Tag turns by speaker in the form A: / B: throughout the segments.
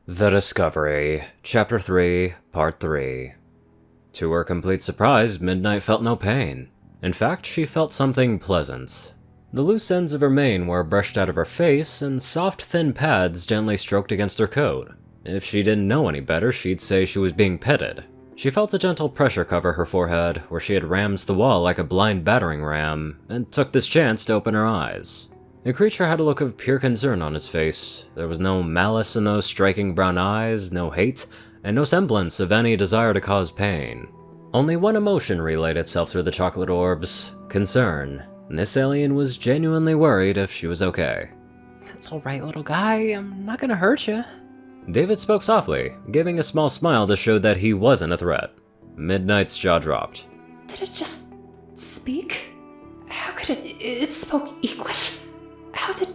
A: The Discovery, Chapter 3, Part 3. To her complete surprise, Midnight felt no pain. In fact, she felt something pleasant. The loose ends of her mane were brushed out of her face, and soft, thin pads gently stroked against her coat. If she didn't know any better, she'd say she was being petted. She felt a gentle pressure cover her forehead, where she had rammed the wall like a blind battering ram, and took this chance to open her eyes. The creature had a look of pure concern on its face. There was no malice in those striking brown eyes, no hate, and no semblance of any desire to cause pain. Only one emotion relayed itself through the chocolate orbs: concern. This alien was genuinely worried if she was okay.
B: "It's alright, little guy. I'm not gonna hurt you."
A: David spoke softly, giving a small smile to show that he wasn't a threat. Midnight's jaw dropped.
B: Did it just speak? How could it? It spoke Equish? How did...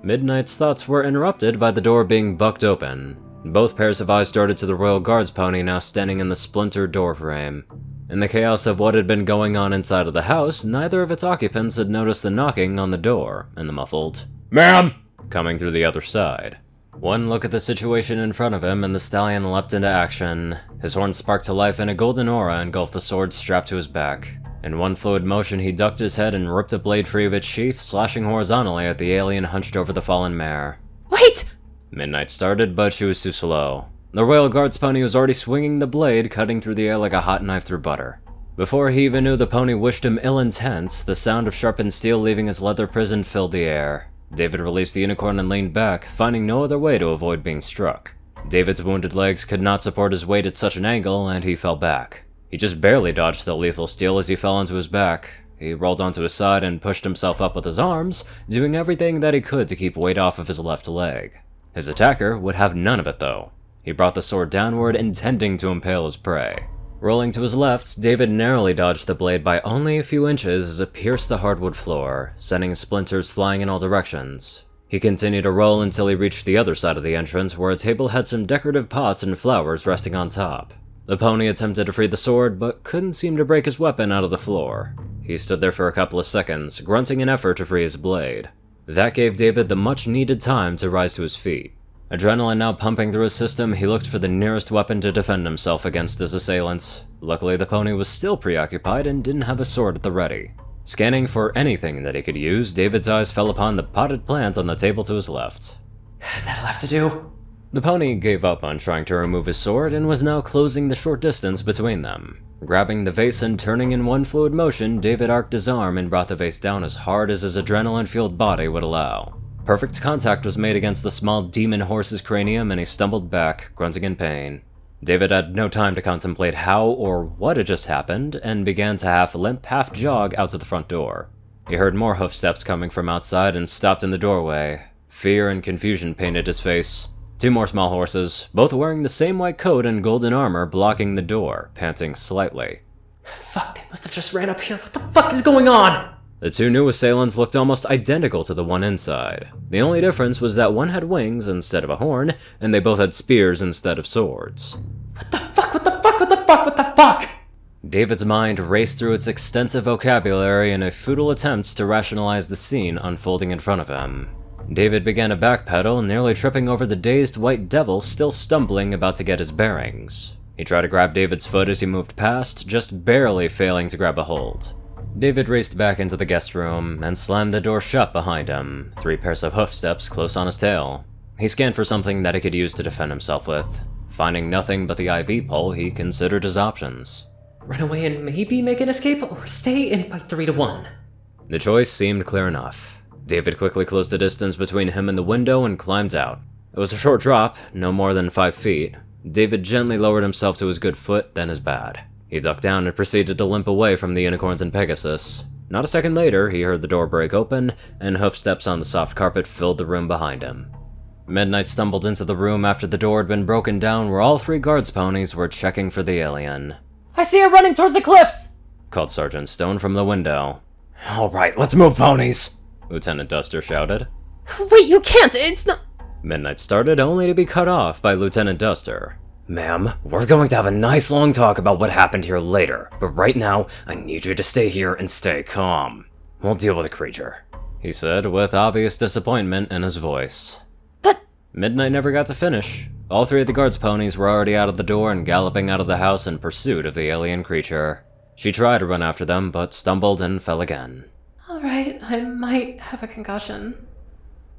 A: Midnight's thoughts were interrupted by the door being bucked open. Both pairs of eyes darted to the Royal Guard's pony now standing in the splintered doorframe. In the chaos of what had been going on inside of the house, neither of its occupants had noticed the knocking on the door and the muffled "Ma'am!" coming through the other side. One look at the situation in front of him and the stallion leapt into action. His horn sparked to life and a golden aura engulfed the sword strapped to his back. In one fluid motion, he ducked his head and ripped the blade free of its sheath, slashing horizontally at the alien hunched over the fallen mare.
B: Wait!
A: Midnight started, but she was too slow. The Royal Guard's pony was already swinging the blade, cutting through the air like a hot knife through butter. Before he even knew the pony wished him ill intent, the sound of sharpened steel leaving his leather prison filled the air. David released the unicorn and leaned back, finding no other way to avoid being struck. David's wounded legs could not support his weight at such an angle, and he fell back. He just barely dodged the lethal steel as he fell onto his back. He rolled onto his side and pushed himself up with his arms, doing everything that he could to keep weight off of his left leg. His attacker would have none of it, though. He brought the sword downward, intending to impale his prey. Rolling to his left, David narrowly dodged the blade by only a few inches as it pierced the hardwood floor, sending splinters flying in all directions. He continued to roll until he reached the other side of the entrance, where a table had some decorative pots and flowers resting on top. The pony attempted to free the sword, but couldn't seem to break his weapon out of the floor. He stood there for a couple of seconds, grunting an effort to free his blade. That gave David the much-needed time to rise to his feet. Adrenaline now pumping through his system, he looked for the nearest weapon to defend himself against his assailants. Luckily, the pony was still preoccupied and didn't have a sword at the ready. Scanning for anything that he could use, David's eyes fell upon the potted plant on the table to his left.
B: That'll have to do.
A: The pony gave up on trying to remove his sword and was now closing the short distance between them. Grabbing the vase and turning in one fluid motion, David arced his arm and brought the vase down as hard as his adrenaline-fueled body would allow. Perfect contact was made against the small demon horse's cranium and he stumbled back, grunting in pain. David had no time to contemplate how or what had just happened and began to half-limp, half-jog out to the front door. He heard more hoofsteps coming from outside and stopped in the doorway. Fear and confusion painted his face. Two more small horses, both wearing the same white coat and golden armor, blocking the door, panting slightly.
B: Fuck, they must have just ran up here. What the fuck is going on?
A: The two new assailants looked almost identical to the one inside. The only difference was that one had wings instead of a horn, and they both had spears instead of swords.
B: What the fuck, what the fuck, what the fuck, what the fuck?
A: David's mind raced through its extensive vocabulary in a futile attempt to rationalize the scene unfolding in front of him. David began to backpedal, nearly tripping over the dazed white devil still stumbling about to get his bearings. He tried to grab David's foot as he moved past, just barely failing to grab a hold. David raced back into the guest room and slammed the door shut behind him, 3 pairs of hoofsteps close on his tail. He scanned for something that he could use to defend himself with. Finding nothing but the IV pole, he considered his options.
B: Run away and maybe make an escape, or stay and fight 3-1.
A: The choice seemed clear enough. David quickly closed the distance between him and the window and climbed out. It was a short drop, no more than 5 feet. David gently lowered himself to his good foot, then his bad. He ducked down and proceeded to limp away from the unicorns and Pegasus. Not a second later, he heard the door break open, and hoofsteps on the soft carpet filled the room behind him. Midnight stumbled into the room after the door had been broken down, where all 3 guards' ponies were checking for the alien.
B: I see her running towards the cliffs!
A: Called Sergeant Stone from the window. "Alright, let's move, ponies!" Lieutenant Duster shouted.
B: Wait, you can't! It's not...
A: Midnight started, only to be cut off by Lieutenant Duster. "Ma'am, we're going to have a nice long talk about what happened here later, but right now, I need you to stay here and stay calm. We'll deal with the creature," he said, with obvious disappointment in his voice.
B: But...
A: Midnight never got to finish. All three of the guards' ponies were already out of the door and galloping out of the house in pursuit of the alien creature. She tried to run after them, but stumbled and fell again.
B: Alright, I might have a concussion.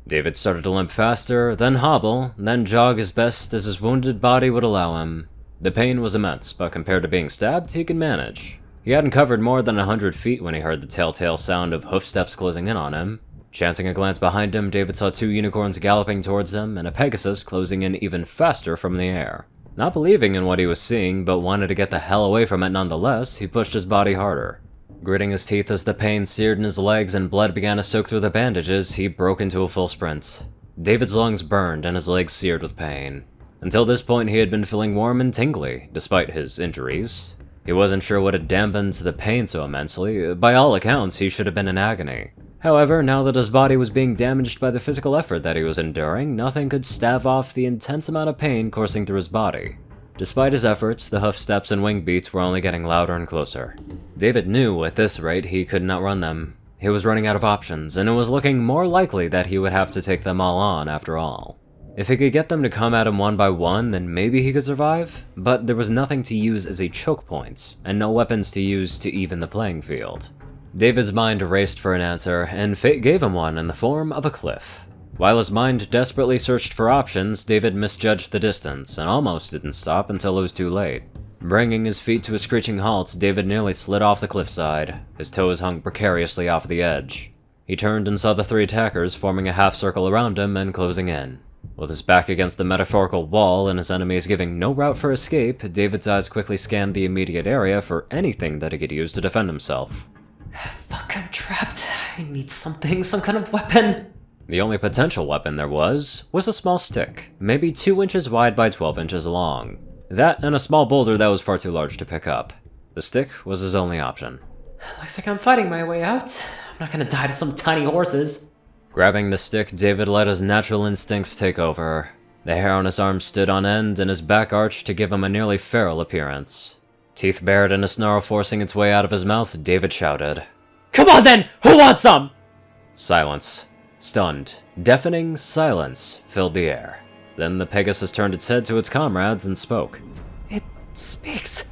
A: David started to limp faster, then hobble, then jog as best as his wounded body would allow him. The pain was immense, but compared to being stabbed, he could manage. He hadn't covered more than 100 feet when he heard the telltale sound of hoofsteps closing in on him. Chancing a glance behind him, David saw 2 unicorns galloping towards him, and a Pegasus closing in even faster from the air. Not believing in what he was seeing, but wanted to get the hell away from it nonetheless, he pushed his body harder. Gritting his teeth as the pain seared in his legs and blood began to soak through the bandages, he broke into a full sprint. David's lungs burned and his legs seared with pain. Until this point, he had been feeling warm and tingly, despite his injuries. He wasn't sure what had dampened the pain so immensely. By all accounts, he should have been in agony. However, now that his body was being damaged by the physical effort that he was enduring, nothing could stave off the intense amount of pain coursing through his body. Despite his efforts, the hoof steps and wing beats were only getting louder and closer. David knew at this rate he could not run them. He was running out of options, and it was looking more likely that he would have to take them all on after all. If he could get them to come at him one by one, then maybe he could survive, but there was nothing to use as a choke point, and no weapons to use to even the playing field. David's mind raced for an answer, and fate gave him one in the form of a cliff. While his mind desperately searched for options, David misjudged the distance, and almost didn't stop until it was too late. Bringing his feet to a screeching halt, David nearly slid off the cliffside. His toes hung precariously off the edge. He turned and saw the 3 attackers forming a half circle around him and closing in. With his back against the metaphorical wall and his enemies giving no route for escape, David's eyes quickly scanned the immediate area for anything that he could use to defend himself.
B: Fuck, I'm trapped. I need something, some kind of weapon.
A: The only potential weapon there was a small stick, maybe 2 inches wide by 12 inches long. That and a small boulder that was far too large to pick up. The stick was his only option.
B: Looks like I'm fighting my way out. I'm not gonna die to some tiny horses.
A: Grabbing the stick, David let his natural instincts take over. The hair on his arm stood on end and his back arched to give him a nearly feral appearance. Teeth bared and a snarl forcing its way out of his mouth, David shouted,
B: "Come on then! Who wants some?"
A: Silence. Stunned, deafening silence filled the air. Then the Pegasus turned its head to its comrades and spoke.
B: It speaks.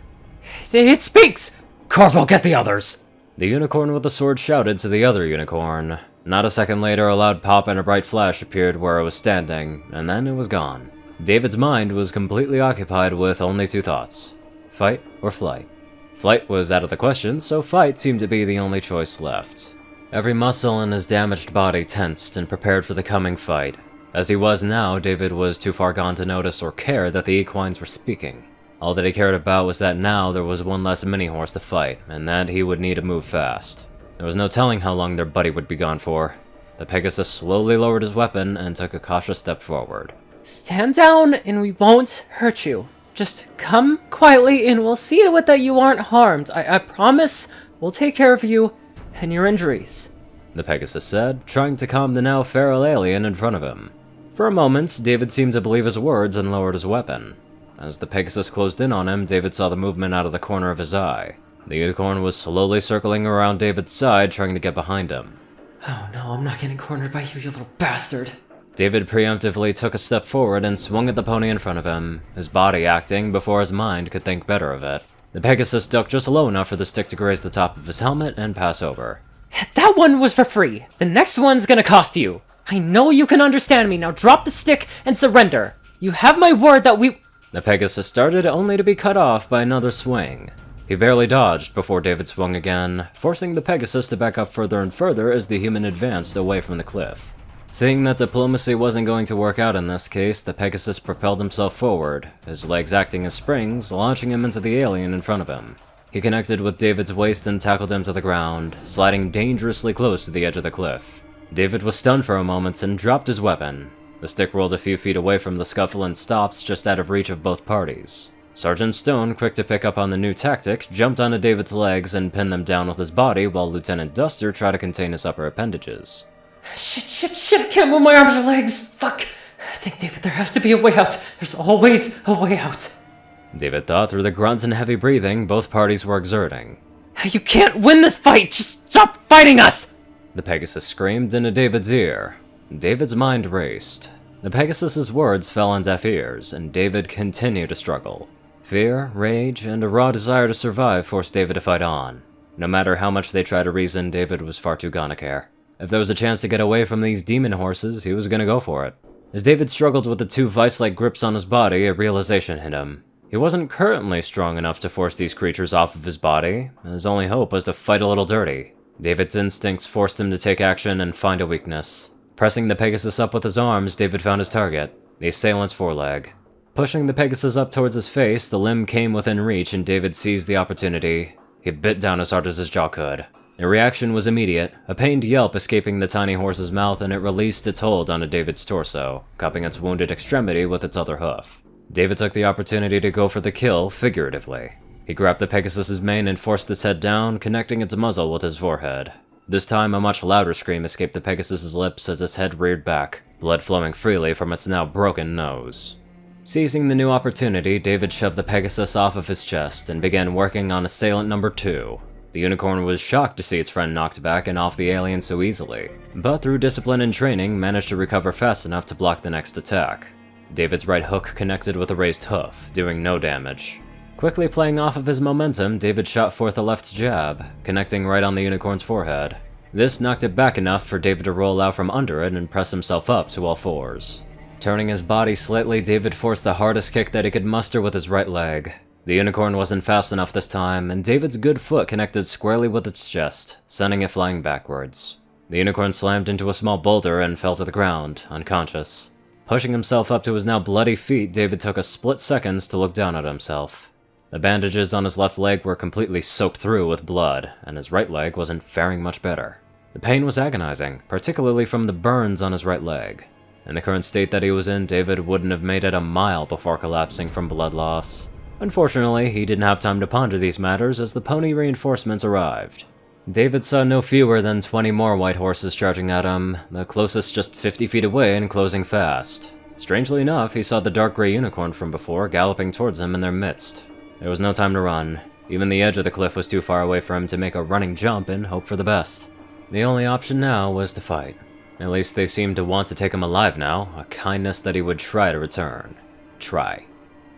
B: It speaks! Corvo, get the others!
A: The unicorn with the sword shouted to the other unicorn. Not a second later, a loud pop and a bright flash appeared where it was standing, and then it was gone. David's mind was completely occupied with only 2 thoughts. Fight or flight? Flight was out of the question, so fight seemed to be the only choice left. Every muscle in his damaged body tensed and prepared for the coming fight. As he was now, David was too far gone to notice or care that the equines were speaking. All that he cared about was that now there was one less mini-horse to fight, and that he would need to move fast. There was no telling how long their buddy would be gone for. The Pegasus slowly lowered his weapon and took a cautious step forward.
B: Stand down and we won't hurt you. Just come quietly and we'll see to it that you aren't harmed. I promise we'll take care of you and your injuries,
A: the Pegasus said, trying to calm the now feral alien in front of him. For a moment, David seemed to believe his words and lowered his weapon. As the Pegasus closed in on him, David saw the movement out of the corner of his eye. The unicorn was slowly circling around David's side, trying to get behind him.
B: Oh no, I'm not getting cornered by you, you little bastard.
A: David preemptively took a step forward and swung at the pony in front of him, his body acting before his mind could think better of it. The Pegasus ducked just low enough for the stick to graze the top of his helmet and pass over.
B: That one was for free. The next one's gonna cost you. I know you can understand me. Now drop the stick and surrender. You have my word that we...
A: The Pegasus started only to be cut off by another swing. He barely dodged before David swung again, forcing the Pegasus to back up further and further as the human advanced away from the cliff. Seeing that diplomacy wasn't going to work out in this case, the Pegasus propelled himself forward, his legs acting as springs, launching him into the alien in front of him. He connected with David's waist and tackled him to the ground, sliding dangerously close to the edge of the cliff. David was stunned for a moment and dropped his weapon. The stick rolled a few feet away from the scuffle and stopped just out of reach of both parties. Sergeant Stone, quick to pick up on the new tactic, jumped onto David's legs and pinned them down with his body while Lieutenant Duster tried to contain his upper appendages.
B: Shit, I can't move my arms or legs. Fuck. I think, David, there has to be a way out. There's always a way out.
A: David thought through the grunts and heavy breathing both parties were exerting.
B: You can't win this fight! Just stop fighting us!
A: The Pegasus screamed into David's ear. David's mind raced. The Pegasus's words fell on deaf ears, and David continued to struggle. Fear, rage, and a raw desire to survive forced David to fight on. No matter how much they tried to reason, David was far too gonna care. If there was a chance to get away from these demon horses, he was gonna go for it. As David struggled with the two vice-like grips on his body, a realization hit him. He wasn't currently strong enough to force these creatures off of his body. His only hope was to fight a little dirty. David's instincts forced him to take action and find a weakness. Pressing the Pegasus up with his arms, David found his target, the assailant's foreleg. Pushing the Pegasus up towards his face, the limb came within reach and David seized the opportunity. He bit down as hard as his jaw could. The reaction was immediate, a pained yelp escaping the tiny horse's mouth, and it released its hold onto David's torso, cupping its wounded extremity with its other hoof. David took the opportunity to go for the kill, figuratively. He grabbed the Pegasus's mane and forced its head down, connecting its muzzle with his forehead. This time, a much louder scream escaped the Pegasus's lips as its head reared back, blood flowing freely from its now broken nose. Seizing the new opportunity, David shoved the Pegasus off of his chest and began working on assailant number 2. The unicorn was shocked to see its friend knocked back and off the alien so easily, but through discipline and training, managed to recover fast enough to block the next attack. David's right hook connected with a raised hoof, doing no damage. Quickly playing off of his momentum, David shot forth a left jab, connecting right on the unicorn's forehead. This knocked it back enough for David to roll out from under it and press himself up to all fours. Turning his body slightly, David forced the hardest kick that he could muster with his right leg. The unicorn wasn't fast enough this time, and David's good foot connected squarely with its chest, sending it flying backwards. The unicorn slammed into a small boulder and fell to the ground, unconscious. Pushing himself up to his now bloody feet, David took a split seconds to look down at himself. The bandages on his left leg were completely soaked through with blood, and his right leg wasn't faring much better. The pain was agonizing, particularly from the burns on his right leg. In the current state that he was in, David wouldn't have made it a mile before collapsing from blood loss. Unfortunately, he didn't have time to ponder these matters as the pony reinforcements arrived. David saw no fewer than 20 more white horses charging at him, the closest just 50 feet away and closing fast. Strangely enough, he saw the dark gray unicorn from before galloping towards him in their midst. There was no time to run. Even the edge of the cliff was too far away for him to make a running jump and hope for the best. The only option now was to fight. At least they seemed to want to take him alive now, a kindness that he would try to return. Try.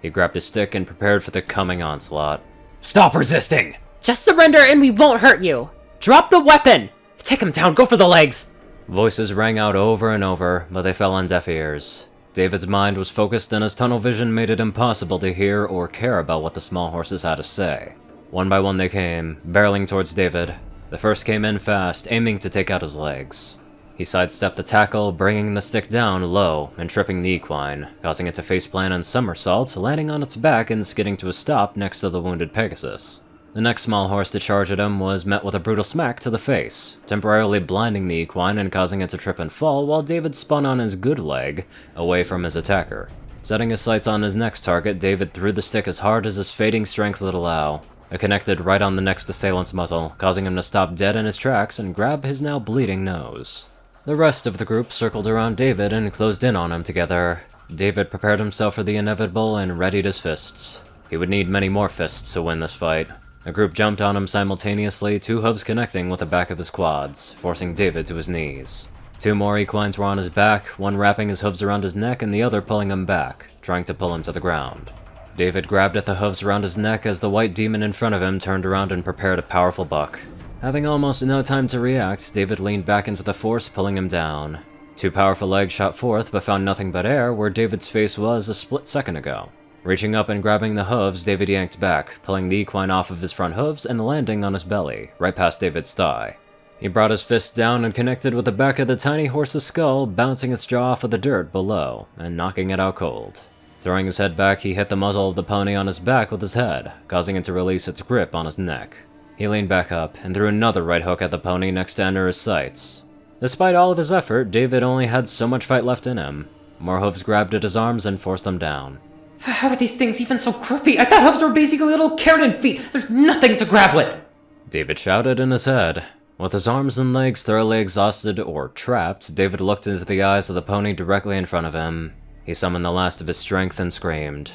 A: He grabbed his stick and prepared for the coming onslaught.
C: Stop resisting!
B: Just surrender and we won't hurt you! Drop the weapon! Take him down, go for the legs!
A: Voices rang out over and over, but they fell on deaf ears. David's mind was focused and his tunnel vision made it impossible to hear or care about what the small horses had to say. One by one they came, barreling towards David. The first came in fast, aiming to take out his legs. He sidestepped the tackle, bringing the stick down low and tripping the equine, causing it to faceplant and somersault, landing on its back and skidding to a stop next to the wounded Pegasus. The next small horse to charge at him was met with a brutal smack to the face, temporarily blinding the equine and causing it to trip and fall while David spun on his good leg, away from his attacker. Setting his sights on his next target, David threw the stick as hard as his fading strength would allow. It connected right on the next assailant's muzzle, causing him to stop dead in his tracks and grab his now bleeding nose. The rest of the group circled around David and closed in on him together. David prepared himself for the inevitable and readied his fists. He would need many more fists to win this fight. A group jumped on him simultaneously, 2 hooves connecting with the back of his quads, forcing David to his knees. 2 more equines were on his back, one wrapping his hooves around his neck and the other pulling him back, trying to pull him to the ground. David grabbed at the hooves around his neck as the white demon in front of him turned around and prepared a powerful buck. Having almost no time to react, David leaned back into the force, pulling him down. 2 powerful legs shot forth but found nothing but air where David's face was a split second ago. Reaching up and grabbing the hooves, David yanked back, pulling the equine off of his front hooves and landing on his belly, right past David's thigh. He brought his fist down and connected with the back of the tiny horse's skull, bouncing its jaw off of the dirt below, and knocking it out cold. Throwing his head back, he hit the muzzle of the pony on his back with his head, causing it to release its grip on his neck. He leaned back up and threw another right hook at the pony next to enter his sights. Despite all of his effort, David only had so much fight left in him. More hooves grabbed at his arms and forced them down.
B: How are these things even so grippy? I thought hooves were basically little carrot feet. There's nothing to grab with!
A: David shouted in his head. With his arms and legs thoroughly exhausted or trapped, David looked into the eyes of the pony directly in front of him. He summoned the last of his strength and screamed.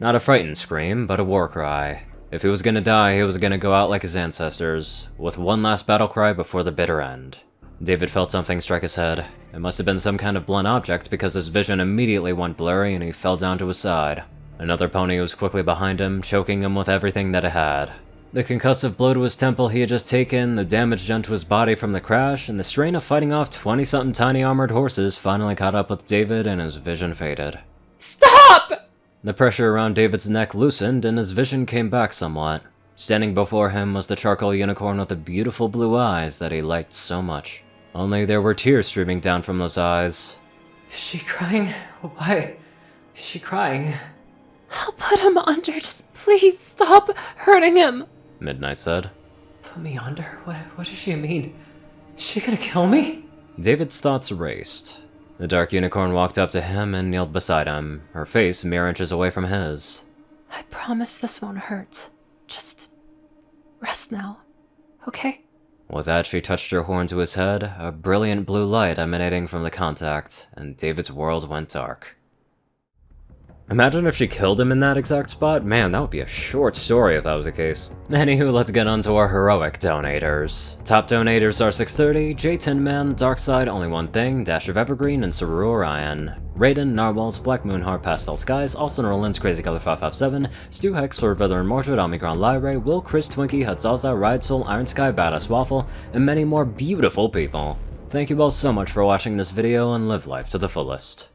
A: Not a frightened scream, but a war cry. If he was gonna die, he was gonna go out like his ancestors, with one last battle cry before the bitter end. David felt something strike his head. It must have been some kind of blunt object because his vision immediately went blurry and he fell down to his side. Another pony was quickly behind him, choking him with everything that it had. The concussive blow to his temple he had just taken, the damage done to his body from the crash, and the strain of fighting off 20-something tiny armored horses finally caught up with David and his vision faded.
B: Stop!
A: The pressure around David's neck loosened and his vision came back somewhat. Standing before him was the charcoal unicorn with the beautiful blue eyes that he liked so much. Only there were tears streaming down from those eyes.
B: Is she crying? Why is she crying? I'll put him under, just please stop hurting him,
A: Midnight said.
B: Put me under? What does she mean? Is she gonna kill me?
A: David's thoughts raced. The dark unicorn walked up to him and kneeled beside him, her face mere inches away from his.
B: I promise this won't hurt. Just rest now, okay?
A: With that, she touched her horn to his head, a brilliant blue light emanating from the contact, and David's world went dark. Imagine if she killed him in that exact spot. Man, that would be a short story if that was the case. Anywho, let's get on to our heroic donators. Top donators are 630, J Tinman, Darkside, Only One Thing, Dash of Evergreen, and Ceru Orion. Rayden, Narwhals, Black Moonheart, Pastel Skies, Austin Rollins, Crazy Color 557, Stu Hex, Sword Brother and Mordred, Omicron Lyrae, Will, Chris, Twinkie, Hudzaza, Ride Soul, Iron Sky, Badass Waffle, and many more beautiful people. Thank you all so much for watching this video and live life to the fullest.